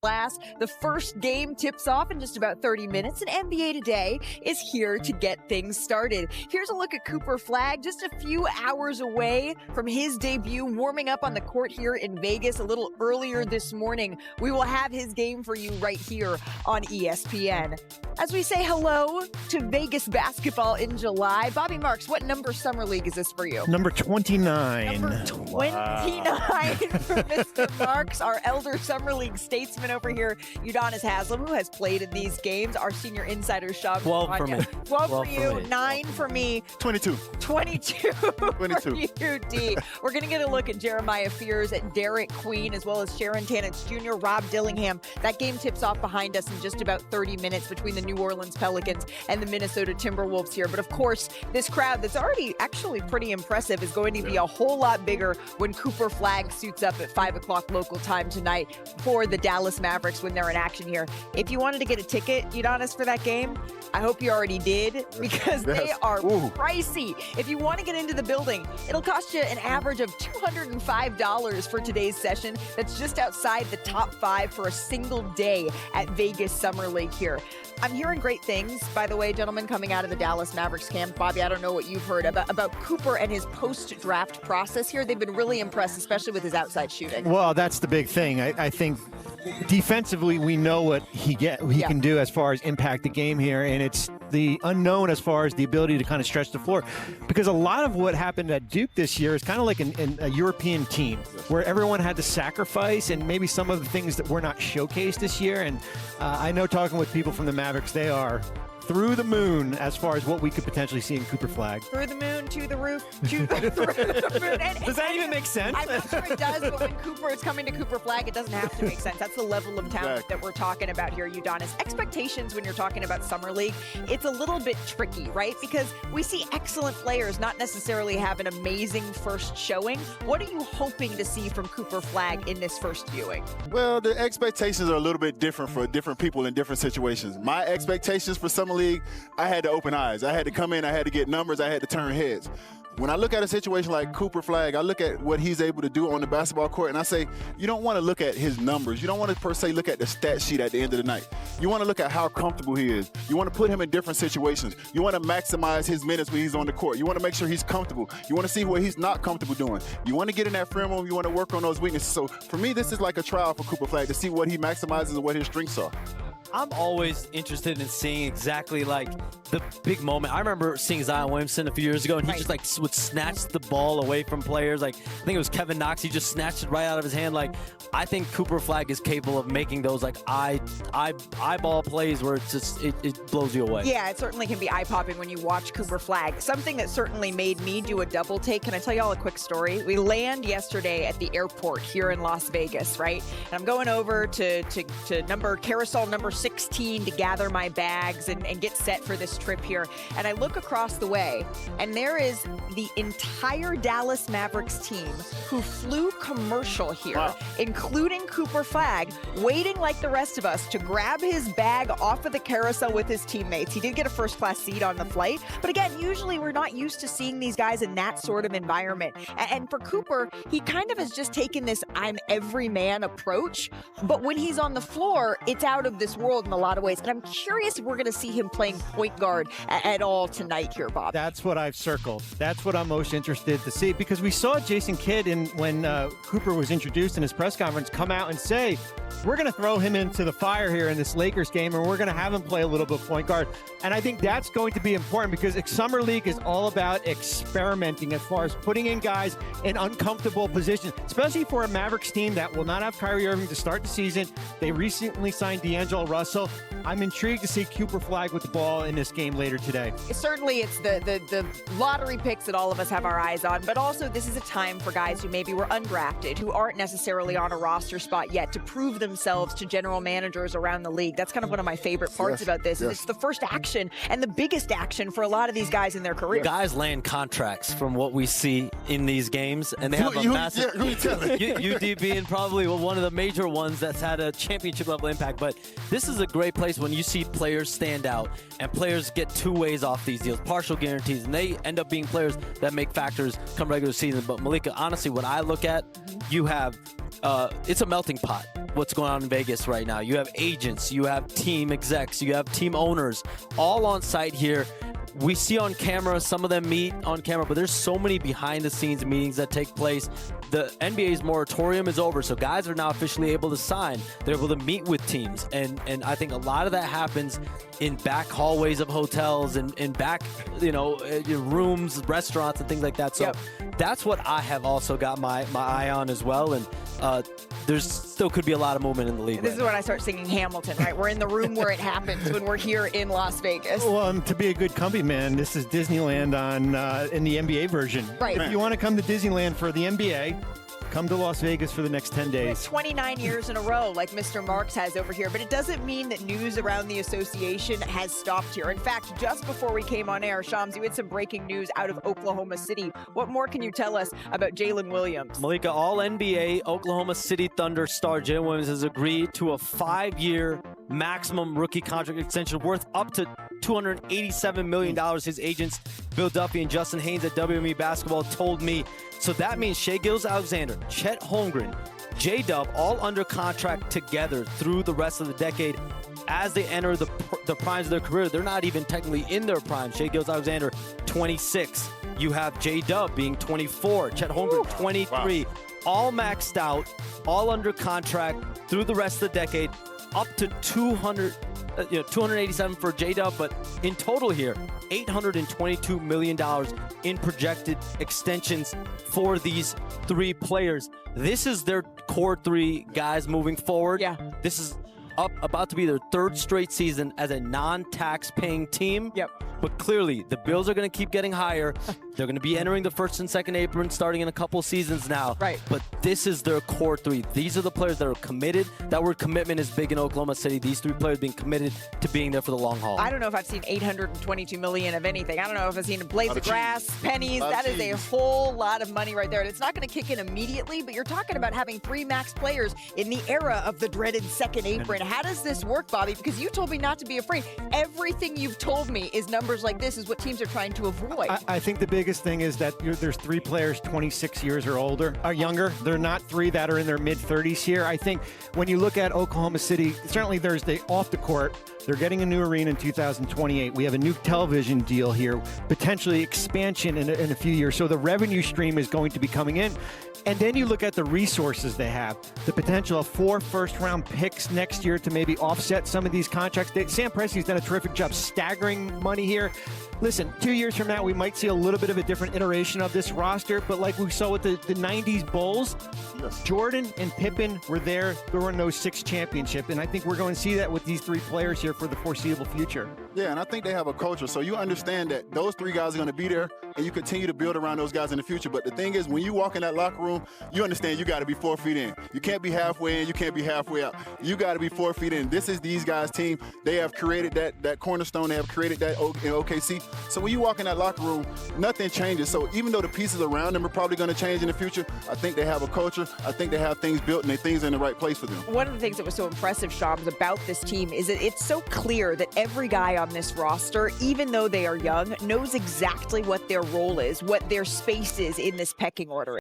Last, the first game tips off in just about 30 minutes, and NBA Today is here to get things started. Here's a look at Cooper Flagg, just a few hours away from his debut, warming up on the court here in Vegas a little earlier this morning. We will have his game for you right here on ESPN. As we say hello to Vegas basketball in July, Bobby Marks, what number summer league is this for you? Number 29. Number 29 for Mr. Marks, our elder summer league statesman over here, Udonis Haslem, who has played in these games. Our senior insider, Sean. 12 for me. 12 for you, 9 for me. 22. 22 for you, D. We're going to get a look at Jeremiah Fears, at Derek Queen, as well as Sharon Tanitz Jr., Rob Dillingham. That game tips off behind us in just about 30 minutes between the New Orleans Pelicans and the Minnesota Timberwolves here. But of course, this crowd that's already actually pretty impressive is going to be a whole lot bigger when Cooper Flagg suits up at 5 o'clock local time tonight for the Dallas Mavericks when they're in action here. If you wanted to get a ticket, Udonis, for that game, I hope you already did, because they are pricey. If you want to get into the building, it'll cost you an average of $205 for today's session. That's just outside the top 5 for a single day at Vegas Summer League here. I'm hearing great things, by the way, gentlemen, coming out of the Dallas Mavericks camp. Bobby, I don't know what you've heard about Cooper and his post-draft process here. They've been really impressed, especially with his outside shooting. Well, that's the big thing. I think defensively, we know what he can do as far as impact the game here, and it's the unknown as far as the ability to kind of stretch the floor. Because a lot of what happened at Duke this year is kind of like a European team where everyone had to sacrifice, and maybe some of the things that were not showcased this year. And I know, talking with people from the Mavericks, they are through the moon as far as what we could potentially see in Cooper Flagg. Through the moon, to the roof, to the moon. And, does that even make sense? I'm not sure it does, but when Cooper is coming to Cooper Flagg, it doesn't have to make sense. That's the level of talent that we're talking about here, Udonis. Expectations when you're talking about Summer League, it's a little bit tricky, right? Because we see excellent players not necessarily have an amazing first showing. What are you hoping to see from Cooper Flagg in this first viewing? Well, the expectations are a little bit different for different people in different situations. My expectations for Summer League, I had to open eyes. I had to come in, I had to get numbers, I had to turn heads. When I look at a situation like Cooper Flagg, I look at what he's able to do on the basketball court, and I say, you don't want to look at his numbers. You don't want to per se look at the stat sheet at the end of the night. You want to look at how comfortable he is. You want to put him in different situations. You want to maximize his minutes when he's on the court. You want to make sure he's comfortable. You want to see what he's not comfortable doing. You want to get in that film room. You want to work on those weaknesses. So for me, this is like a trial for Cooper Flagg to see what he maximizes and what his strengths are. I'm always interested in seeing exactly like the big moment. I remember seeing Zion Williamson a few years ago, and he just like would snatch the ball away from players. Like, I think it was Kevin Knox. He just snatched it right out of his hand. Like, I think Cooper Flagg is capable of making those like eyeball plays where it's just it blows you away. Yeah, it certainly can be eye-popping when you watch Cooper Flagg. Something that certainly made me do a double take. Can I tell you all a quick story? We land yesterday at the airport here in Las Vegas, right? And I'm going over to carousel number 16 to gather my bags and get set for this trip here. And I look across the way, and there is the entire Dallas Mavericks team who flew commercial here, including Cooper Flagg, waiting like the rest of us to grab his bag off of the carousel with his teammates. He did get a first-class seat on the flight, but again, usually we're not used to seeing these guys in that sort of environment. And for Cooper, he kind of has just taken this I'm every man approach, but when he's on the floor, it's out of this world in a lot of ways. And I'm curious if we're going to see him playing point guard at all tonight here, Bob. That's what I've circled. That's what I'm most interested to see, because we saw Jason Kidd when Cooper was introduced in his press conference come out and say, we're going to throw him into the fire here in this Lakers game, and we're going to have him play a little bit point guard. And I think that's going to be important, because Summer League is all about experimenting as far as putting in guys in uncomfortable positions, especially for a Mavericks team that will not have Kyrie Irving to start the season. They recently signed D'Angelo Russell. I'm intrigued to see Cooper Flagg with the ball in this game later today. Certainly, it's the lottery picks that all of us have our eyes on, but also this is a time for guys who maybe were undrafted, who aren't necessarily on a roster spot yet, to prove themselves to general managers around the league. That's kind of one of my favorite parts about this. It's the first action and the biggest action for a lot of these guys in their career. Guys land contracts from what we see in these games, and they have a massive UD being probably one of the major ones that's had a championship level impact. But this is a great place place when you see players stand out and players get two ways off these deals, partial guarantees, and they end up being players that make factors come regular season. But Malika, honestly, what I look at, you have it's a melting pot. What's going on in Vegas right now? You have agents, you have team execs, you have team owners, all on site here. We see on camera, some of them meet on camera, but there's so many behind-the-scenes meetings that take place. The NBA's moratorium is over, so guys are now officially able to sign. They're able to meet with teams, and I think a lot of that happens in back hallways of hotels and in back, rooms, restaurants, and things like that. So that's what I have also got my eye on as well, and there's still could be a lot of movement in the league. This is when I start singing Hamilton, right? We're in the room where it happens when we're here in Las Vegas. Well, to be a good company man, this is Disneyland in the NBA version. Right. If you want to come to Disneyland for the NBA, come to Las Vegas for the next 10 days. 29 years in a row, like Mr. Marks has over here. But it doesn't mean that news around the association has stopped here. In fact, just before we came on air, Shams, you had some breaking news out of Oklahoma City. What more can you tell us about Jalen Williams? Malika, All-NBA Oklahoma City Thunder star Jalen Williams has agreed to a 5-year maximum rookie contract extension worth up to $287 million. His agents, Bill Duffy and Justin Haynes at WME Basketball, told me. So that means Shai Gilgeous-Alexander, Chet Holmgren, J-Dub, all under contract together through the rest of the decade. As they enter the primes of their career, they're not even technically in their prime. Shai Gilgeous-Alexander, 26. You have J-Dub being 24, Chet Holmgren, 23. Wow. All maxed out, all under contract through the rest of the decade, up to 287 for J-Dub, but in total here, $822 million in projected extensions for these three players. This is their core three guys moving forward. Yeah. This is about to be their third straight season as a non-tax paying team. Yep. But clearly, the bills are going to keep getting higher. They're going to be entering the first and second apron starting in a couple seasons now. Right. But this is their core three. These are the players that are committed. That word commitment is big in Oklahoma City. These three players being committed to being there for the long haul. I don't know if I've seen $822 million of anything. I don't know if I've seen blades of grass, pennies. That is a whole lot of money right there. And it's not going to kick in immediately, but you're talking about having three max players in the era of the dreaded second apron. How does this work, Bobby? Because you told me not to be afraid. Everything you've told me is numbers like this is what teams are trying to avoid. I think the biggest thing is that there's three players 26 years or older, or younger. They're not three that are in their mid-30s here. I think when you look at Oklahoma City, certainly there's the off the court. They're getting a new arena in 2028. We have a new television deal here, potentially expansion in a few years. So the revenue stream is going to be coming in. And then you look at the resources they have, the potential of 4 first-round picks next year to maybe offset some of these contracts. Sam Presti's done a terrific job staggering money here. Listen, 2 years from now, we might see a little bit of a different iteration of this roster, but like we saw with the 90s Bulls, yes, Jordan and Pippen were there. There were no 6 championship, and I think we're going to see that with these three players here for the foreseeable future. Yeah, and I think they have a culture, so you understand that those three guys are going to be there, and you continue to build around those guys in the future. But the thing is, when you walk in that locker room, you understand you got to be 4 feet in. You can't be halfway in. You can't be halfway out. You got to be 4 feet in. This is these guys' team. They have created that cornerstone. They have created that in OKC. So when you walk in that locker room, nothing changes. So even though the pieces around them are probably going to change in the future, I think they have a culture. I think they have things built and things in the right place for them. One of the things that was so impressive, Shams, about this team is that it's so clear that every guy on this roster, even though they are young, knows exactly what their role is, what their space is in this pecking order.